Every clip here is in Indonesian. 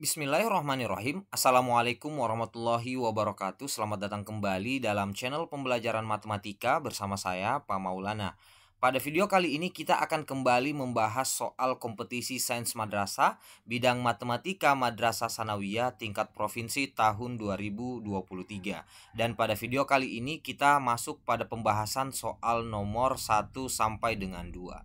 Bismillahirrahmanirrahim. Assalamualaikum warahmatullahi wabarakatuh. Selamat datang kembali dalam channel pembelajaran matematika bersama saya, Pak Maulana. Pada video kali ini kita akan kembali membahas soal kompetisi sains madrasah bidang matematika Madrasah Sanawiyah tingkat provinsi tahun 2023. Dan pada video kali ini kita masuk pada pembahasan soal nomor 1 sampai dengan 2.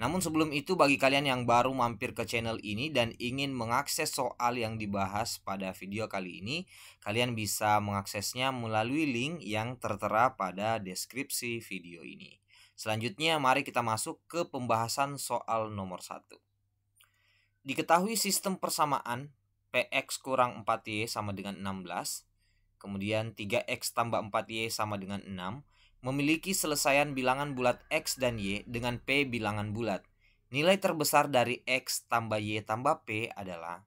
Namun sebelum itu, bagi kalian yang baru mampir ke channel ini dan ingin mengakses soal yang dibahas pada video kali ini, kalian bisa mengaksesnya melalui link yang tertera pada deskripsi video ini. Selanjutnya mari kita masuk ke pembahasan soal nomor 1. Diketahui sistem persamaan Px kurang 4y sama dengan 16, kemudian 3x tambah 4y sama dengan 6, memiliki selesaian bilangan bulat X dan Y dengan P bilangan bulat. Nilai terbesar dari X tambah Y tambah P adalah.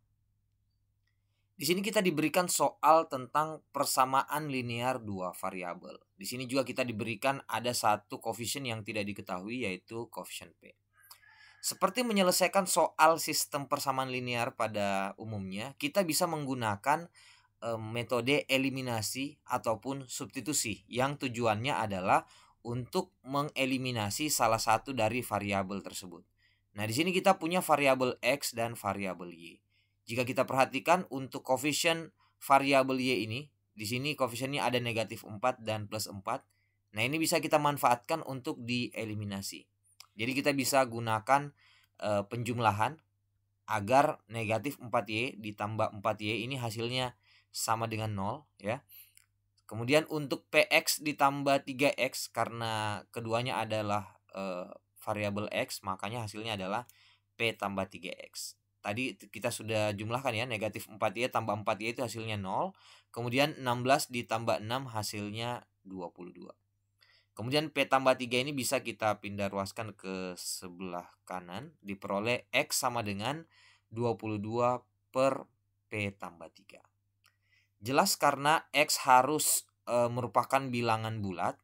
Di sini kita diberikan soal tentang persamaan linear dua variabel. Di sini juga kita diberikan ada satu koefisien yang tidak diketahui, yaitu koefisien P. Seperti menyelesaikan soal sistem persamaan linear pada umumnya, kita bisa menggunakan metode eliminasi ataupun substitusi yang tujuannya adalah untuk mengeliminasi salah satu dari variabel tersebut. Nah, di sini kita punya variabel X dan variabel Y. Jika kita perhatikan untuk koefisien variabel Y ini, di sini koefisiennya ada negatif 4 dan plus 4. Nah, ini bisa kita manfaatkan untuk dieliminasi. Jadi kita bisa gunakan penjumlahan agar negatif 4Y ditambah 4Y ini hasilnya sama dengan 0 ya. Kemudian untuk Px ditambah 3x karena keduanya adalah variabel X, makanya hasilnya adalah P tambah 3x. Tadi kita sudah jumlahkan ya, negatif 4y tambah 4y itu hasilnya 0. Kemudian 16 ditambah 6 hasilnya 22. Kemudian P tambah 3 ini bisa kita pindah ruaskan ke sebelah kanan, diperoleh X sama dengan 22 per P tambah 3. Jelas karena X harus merupakan bilangan bulat,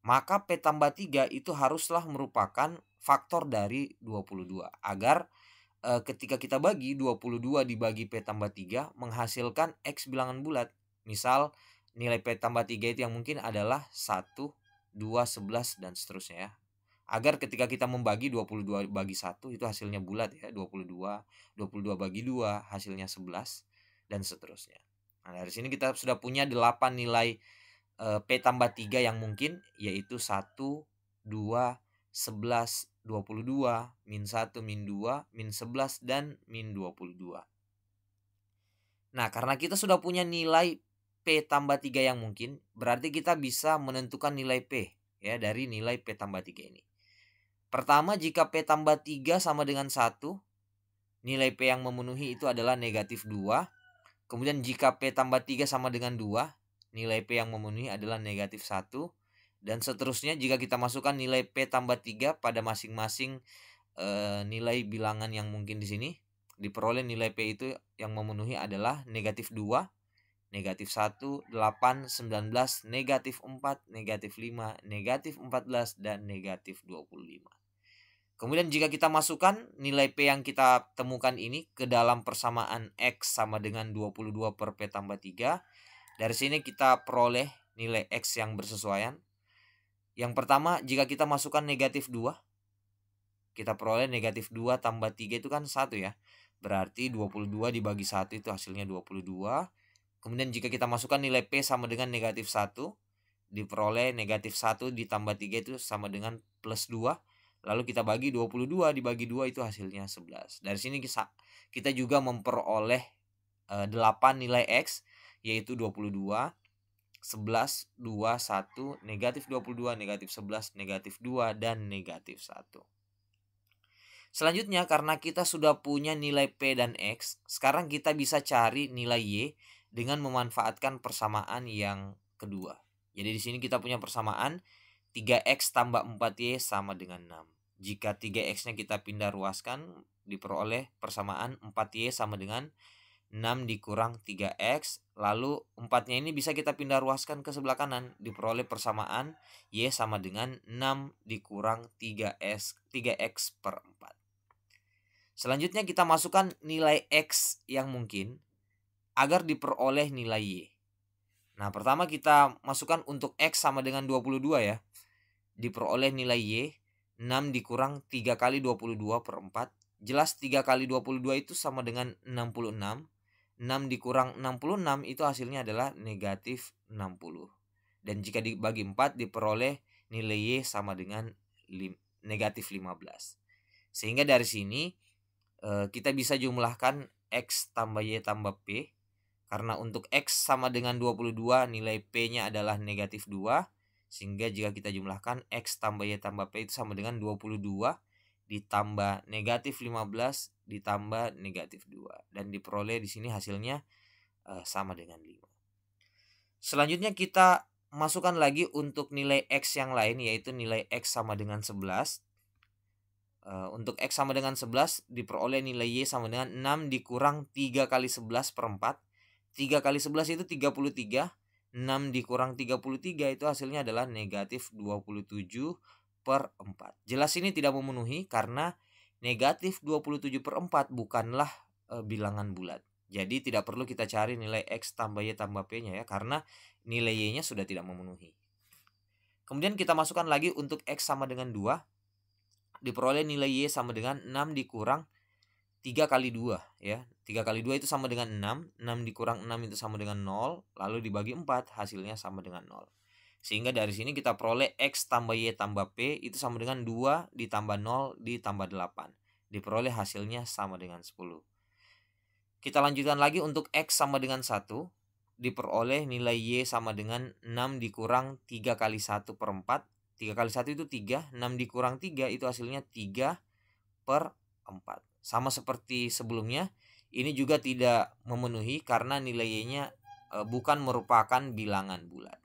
maka P tambah 3 itu haruslah merupakan faktor dari 22. Agar ketika kita bagi 22 dibagi P tambah 3 menghasilkan X bilangan bulat. Misal nilai P tambah 3 itu yang mungkin adalah 1, 2, 11 dan seterusnya ya. Agar ketika kita membagi 22 bagi 1 itu hasilnya bulat ya, 22, 22 bagi 2 hasilnya 11 dan seterusnya. Nah, dari sini kita sudah punya 8 nilai P tambah 3 yang mungkin, yaitu 1, 2, 11, 22, min 1, min 2, min 11, dan min 22. Nah, karena kita sudah punya nilai P tambah 3 yang mungkin, berarti kita bisa menentukan nilai P ya dari nilai P tambah 3 ini. Pertama, jika P tambah 3 sama dengan 1, nilai P yang memenuhi itu adalah negatif 2. Kemudian jika P tambah 3 sama dengan 2, nilai P yang memenuhi adalah negatif 1. Dan seterusnya jika kita masukkan nilai P tambah 3 pada masing-masing nilai bilangan yang mungkin di sini, diperoleh nilai P itu yang memenuhi adalah negatif 2, negatif 1, 8, 19, negatif 4, negatif 5, negatif 14, dan negatif 25. Kemudian jika kita masukkan nilai P yang kita temukan ini ke dalam persamaan X sama dengan 22 per P tambah 3. Dari sini kita peroleh nilai X yang bersesuaian. Yang pertama, jika kita masukkan negatif 2, kita peroleh negatif 2 tambah 3 itu kan 1 ya. Berarti 22 dibagi 1 itu hasilnya 22. Kemudian jika kita masukkan nilai P sama dengan negatif 1, diperoleh negatif 1 ditambah 3 itu sama dengan plus 2. Lalu kita bagi 22 dibagi 2 itu hasilnya 11. Dari sini kita juga memperoleh 8 nilai X, yaitu 22, 11, 2, 1, negatif 22, negatif 11, negatif 2, dan negatif 1. Selanjutnya, karena kita sudah punya nilai P dan X, sekarang kita bisa cari nilai Y dengan memanfaatkan persamaan yang kedua. Jadi di sini kita punya persamaan 3x tambah 4y sama dengan 6. Jika 3x-nya kita pindah ruaskan, diperoleh persamaan 4y sama dengan 6 dikurang 3x. Lalu 4-nya ini bisa kita pindah ruaskan ke sebelah kanan, diperoleh persamaan y sama dengan 6 dikurang 3x per 4. Selanjutnya kita masukkan nilai X yang mungkin agar diperoleh nilai Y. Nah, pertama kita masukkan untuk X sama dengan 22 ya. Diperoleh nilai Y, 6 dikurang 3 kali 22 per 4. Jelas 3 kali 22 itu sama dengan 66. 6 dikurang 66 itu hasilnya adalah negatif 60. Dan jika dibagi 4 diperoleh nilai Y sama dengan negatif 15. Sehingga dari sini kita bisa jumlahkan X tambah Y tambah P. Karena untuk X sama dengan 22 nilai P-nya adalah negatif 2. Sehingga jika kita jumlahkan X tambah Y tambah P itu sama dengan 22 ditambah negatif 15 ditambah negatif 2. Dan diperoleh di sini hasilnya sama dengan 5. Selanjutnya kita masukkan lagi untuk nilai X yang lain, yaitu nilai X sama dengan 11. Untuk X sama dengan 11 diperoleh nilai Y sama dengan 6 dikurang 3 kali 11 per 4. 3 kali 11 itu 33. 6 dikurang 33 itu hasilnya adalah negatif 27 per 4. Jelas ini tidak memenuhi karena negatif 27 per 4 bukanlah bilangan bulat. Jadi tidak perlu kita cari nilai X tambah Y tambah P-nya ya, karena nilai Y-nya sudah tidak memenuhi. Kemudian kita masukkan lagi untuk X sama dengan 2. Diperoleh nilai Y sama dengan 6 dikurang 3 kali 2 ya. 3 kali 2 itu sama dengan 6. 6 dikurang 6 itu sama dengan 0. Lalu dibagi 4 hasilnya sama dengan 0. Sehingga dari sini kita peroleh X tambah Y tambah P itu sama dengan 2 ditambah 0 ditambah 8. Diperoleh hasilnya sama dengan 10. Kita lanjutkan lagi untuk X sama dengan 1. Diperoleh nilai Y sama dengan 6 dikurang 3 kali 1 per 4. 3 kali 1 itu 3, 6 dikurang 3 itu hasilnya 3 per 4. Sama seperti sebelumnya, ini juga tidak memenuhi karena nilai Y-nya bukan merupakan bilangan bulat.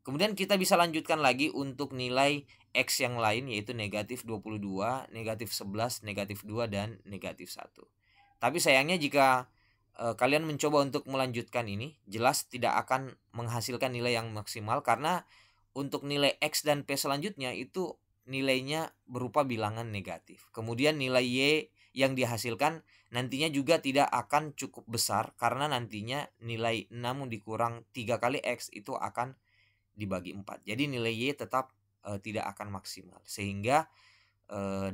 Kemudian kita bisa lanjutkan lagi untuk nilai X yang lain, yaitu negatif 22, negatif 11, negatif 2, dan negatif 1. Tapi sayangnya jika kalian mencoba untuk melanjutkan ini, jelas tidak akan menghasilkan nilai yang maksimal karena untuk nilai X dan P selanjutnya itu nilainya berupa bilangan negatif. Kemudian nilai Y yang dihasilkan nantinya juga tidak akan cukup besar karena nantinya nilai 6 dikurang 3 kali X itu akan dibagi 4. Jadi nilai Y tetap tidak akan maksimal. Sehingga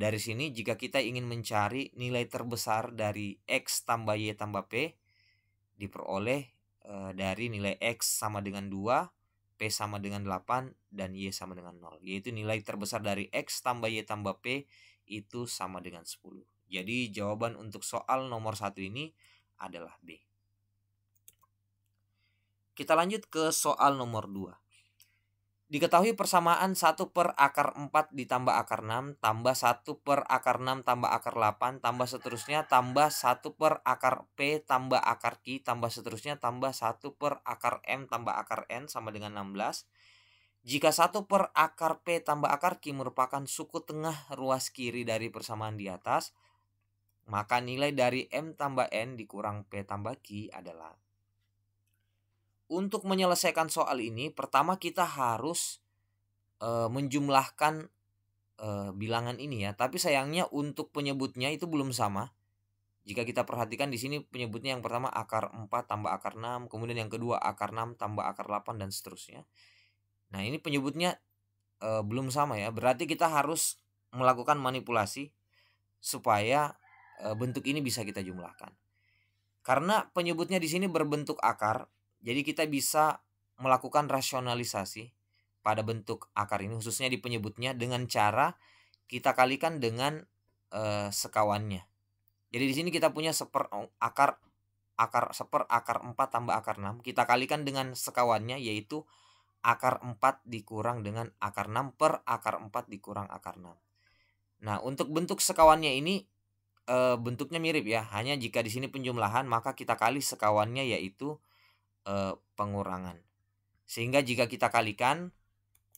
dari sini jika kita ingin mencari nilai terbesar dari X tambah Y tambah P diperoleh dari nilai X sama dengan 2, P sama dengan 8, dan Y sama dengan 0. Yaitu nilai terbesar dari X tambah Y tambah P itu sama dengan 10. Jadi jawaban untuk soal nomor 1 ini adalah B. Kita lanjut ke soal nomor 2. Diketahui persamaan 1 per akar 4 ditambah akar 6 tambah 1 per akar 6 tambah akar 8 tambah seterusnya tambah 1 per akar P tambah akar Q tambah seterusnya tambah 1 per akar M tambah akar N sama dengan 16. Jika 1 per akar P tambah akar Q merupakan suku tengah ruas kiri dari persamaan di atas, maka nilai dari M tambah N dikurang P tambah Q adalah. Untuk menyelesaikan soal ini, pertama kita harus menjumlahkan bilangan ini ya. Tapi sayangnya untuk penyebutnya itu belum sama. Jika kita perhatikan di sini penyebutnya yang pertama akar 4 tambah akar 6, kemudian yang kedua akar 6 tambah akar 8 dan seterusnya. Nah, ini penyebutnya belum sama ya. Berarti kita harus melakukan manipulasi supaya bentuk ini bisa kita jumlahkan. Karena penyebutnya di sini berbentuk akar, jadi kita bisa melakukan rasionalisasi pada bentuk akar ini, khususnya di penyebutnya, dengan cara kita kalikan dengan sekawannya. Jadi di sini kita punya akar 4 tambah akar 6, kita kalikan dengan sekawannya, yaitu akar 4 dikurang dengan akar 6 per akar 4 dikurang akar 6. Nah, untuk bentuk sekawannya ini bentuknya mirip ya, hanya jika di sini penjumlahan maka kita kali sekawannya, yaitu pengurangan. Sehingga jika kita kalikan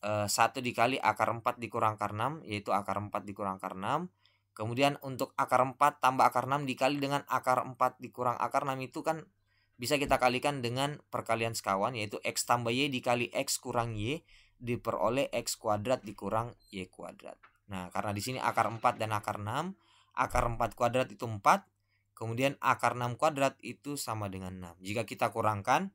1 dikali akar 4 dikurang akar 6, yaitu akar 4 dikurang akar 6. Kemudian untuk akar 4 tambah akar 6 dikali dengan akar 4 dikurang akar 6 itu kan bisa kita kalikan dengan perkalian sekawan, yaitu X tambah Y dikali X kurang Y diperoleh X kuadrat dikurang Y kuadrat. Nah, karena di sini akar 4 dan akar 6, akar 4 kuadrat itu 4, kemudian akar 6 kuadrat itu sama dengan 6. Jika kita kurangkan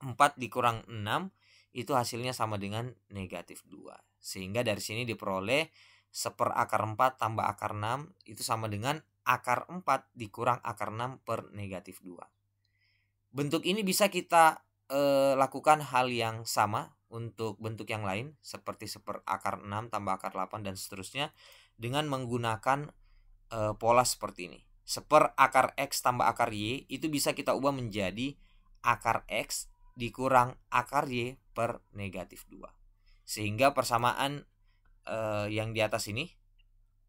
4 dikurang 6 itu hasilnya sama dengan negatif 2. Sehingga dari sini diperoleh 1/4 tambah akar 6 itu sama dengan akar 4 dikurang akar 6 per negatif 2. Bentuk ini bisa kita lakukan hal yang sama untuk bentuk yang lain seperti 1/6 tambah akar 8 dan seterusnya dengan menggunakan pola seperti ini. 1/akar X tambah akar Y itu bisa kita ubah menjadi akar X dikurang akar Y per negatif 2. Sehingga persamaan yang di atas ini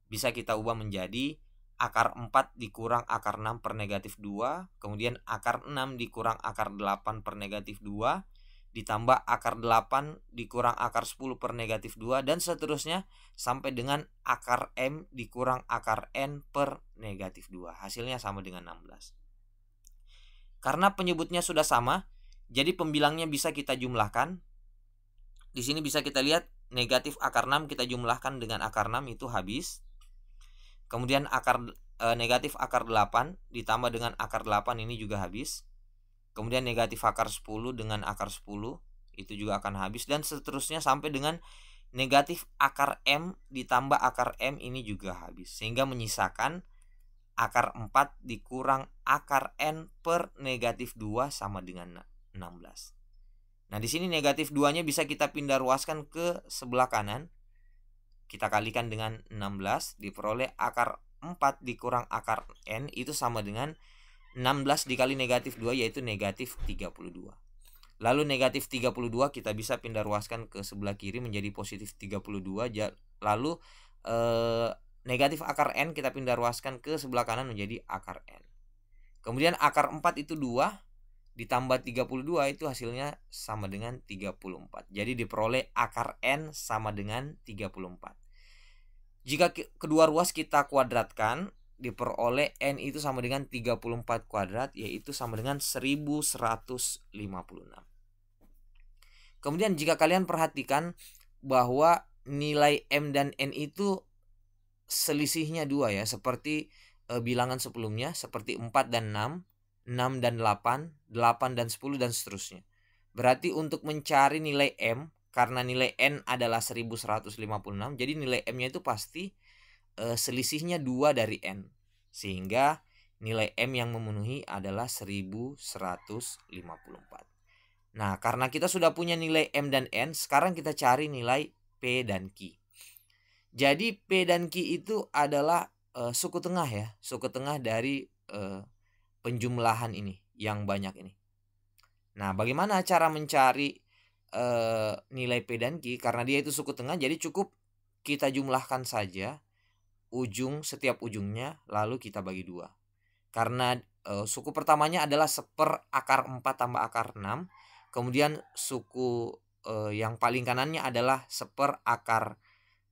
bisa kita ubah menjadi akar 4 dikurang akar 6 per negatif 2, kemudian akar 6 dikurang akar 8 per negatif 2, ditambah akar 8 dikurang akar 10 per negatif 2, dan seterusnya sampai dengan akar M dikurang akar N per negatif 2. Hasilnya sama dengan 16. Karena penyebutnya sudah sama, jadi pembilangnya bisa kita jumlahkan. Di sini bisa kita lihat negatif akar 6 kita jumlahkan dengan akar 6 itu habis. Kemudian negatif akar 8 ditambah dengan akar 8 ini juga habis. Kemudian negatif akar 10 dengan akar 10 itu juga akan habis, dan seterusnya sampai dengan negatif akar M ditambah akar M ini juga habis. Sehingga menyisakan akar 4 dikurang akar N per negatif 2 sama dengan 16. Nah, di sini negatif 2-nya bisa kita pindah ruaskan ke sebelah kanan. Kita kalikan dengan 16, diperoleh akar 4 dikurang akar N itu sama dengan 16 dikali negatif 2 yaitu negatif 32. Lalu negatif 32 kita bisa pindah ruaskan ke sebelah kiri menjadi positif 32. Lalu negatif akar N kita pindah ruaskan ke sebelah kanan menjadi akar N. Kemudian akar 4 itu 2 ditambah 32 itu hasilnya sama dengan 34. Jadi diperoleh akar N sama dengan 34. Jika kedua ruas kita kuadratkan, diperoleh N itu sama dengan 34 kuadrat, yaitu sama dengan 1156. Kemudian jika kalian perhatikan bahwa nilai M dan N itu selisihnya 2 ya, seperti bilangan sebelumnya, seperti 4 dan 6, 6 dan 8, 8 dan 10 dan seterusnya. Berarti untuk mencari nilai M, karena nilai N adalah 1156, jadi nilai M-nya itu pasti selisihnya 2 dari N. Sehingga nilai M yang memenuhi adalah 1154. Nah, karena kita sudah punya nilai M dan N, sekarang kita cari nilai P dan Q. Jadi P dan Q itu adalah suku tengah ya, suku tengah dari penjumlahan ini yang banyak ini. Nah, bagaimana cara mencari nilai P dan Q? Karena dia itu suku tengah, jadi cukup kita jumlahkan saja setiap ujungnya, lalu kita bagi 2. Karena suku pertamanya adalah 1/akar 4 tambah akar 6. Kemudian suku yang paling kanannya adalah 1/akar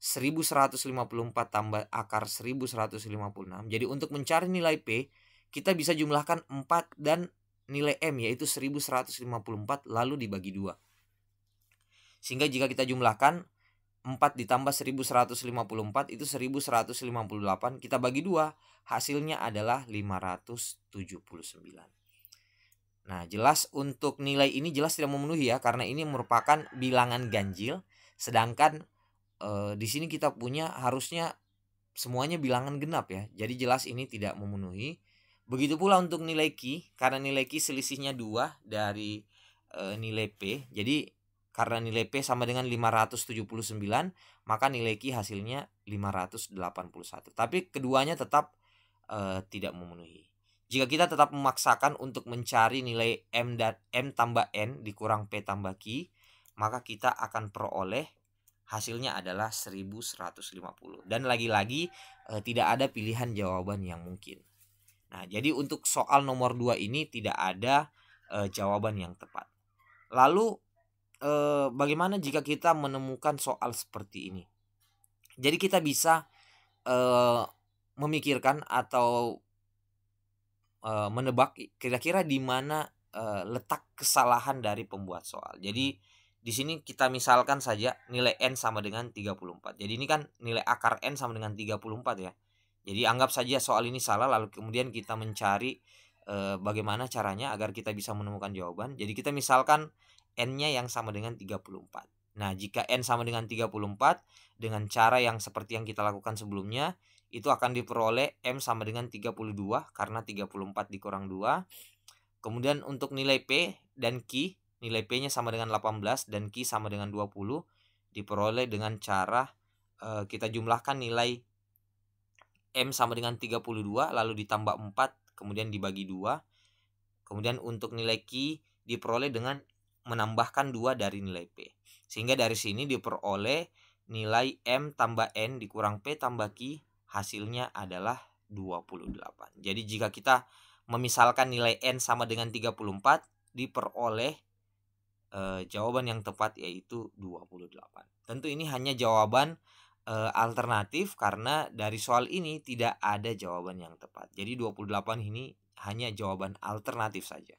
1154 tambah akar 1156. Jadi untuk mencari nilai P, kita bisa jumlahkan 4 dan nilai M yaitu 1154 lalu dibagi 2. Sehingga jika kita jumlahkan 4 ditambah 1154 itu 1158, kita bagi 2, hasilnya adalah 579. Nah, jelas untuk nilai ini jelas tidak memenuhi ya, karena ini merupakan bilangan ganjil. Sedangkan di sini kita punya harusnya semuanya bilangan genap ya. Jadi jelas ini tidak memenuhi. Begitu pula untuk nilai Q, karena nilai Q selisihnya 2 dari nilai P. Jadi karena nilai P sama dengan 579, maka nilai Q hasilnya 581. Tapi keduanya tetap tidak memenuhi. Jika kita tetap memaksakan untuk mencari nilai M dan M tambah N dikurang P tambah Q, maka kita akan peroleh hasilnya adalah 1150. Dan lagi-lagi tidak ada pilihan jawaban yang mungkin. Nah, jadi untuk soal nomor 2 ini tidak ada jawaban yang tepat. Lalu bagaimana jika kita menemukan soal seperti ini? Jadi kita bisa memikirkan atau menebak kira-kira di mana letak kesalahan dari pembuat soal. Jadi di sini kita misalkan saja nilai N sama dengan 34. Jadi ini kan nilai akar N sama dengan 34 ya. Jadi anggap saja soal ini salah, lalu kemudian kita mencari bagaimana caranya agar kita bisa menemukan jawaban. Jadi kita misalkan n-nya yang sama dengan 34. Nah, jika n sama dengan 34 dengan cara yang seperti yang kita lakukan sebelumnya, itu akan diperoleh m sama dengan 32 karena 34 dikurang 2. Kemudian untuk nilai p dan q, nilai p-nya sama dengan 18 dan q sama dengan 20, diperoleh dengan cara kita jumlahkan nilai M sama dengan 32 lalu ditambah 4 kemudian dibagi 2. Kemudian untuk nilai Q diperoleh dengan menambahkan 2 dari nilai P. Sehingga dari sini diperoleh nilai M tambah N dikurang P tambah Q, hasilnya adalah 28. Jadi jika kita memisalkan nilai N sama dengan 34, diperoleh jawaban yang tepat yaitu 28. Tentu ini hanya jawaban alternatif karena dari soal ini tidak ada jawaban yang tepat. Jadi 28 ini hanya jawaban alternatif saja.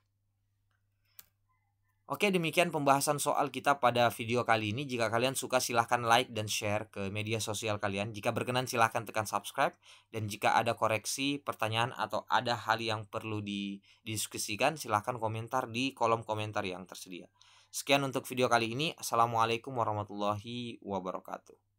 Oke, demikian pembahasan soal kita pada video kali ini. Jika kalian suka silahkan like dan share ke media sosial kalian. Jika berkenan silahkan tekan subscribe. Dan jika ada koreksi, pertanyaan atau ada hal yang perlu didiskusikan, silahkan komentar di kolom komentar yang tersedia. Sekian untuk video kali ini. Assalamualaikum warahmatullahi wabarakatuh.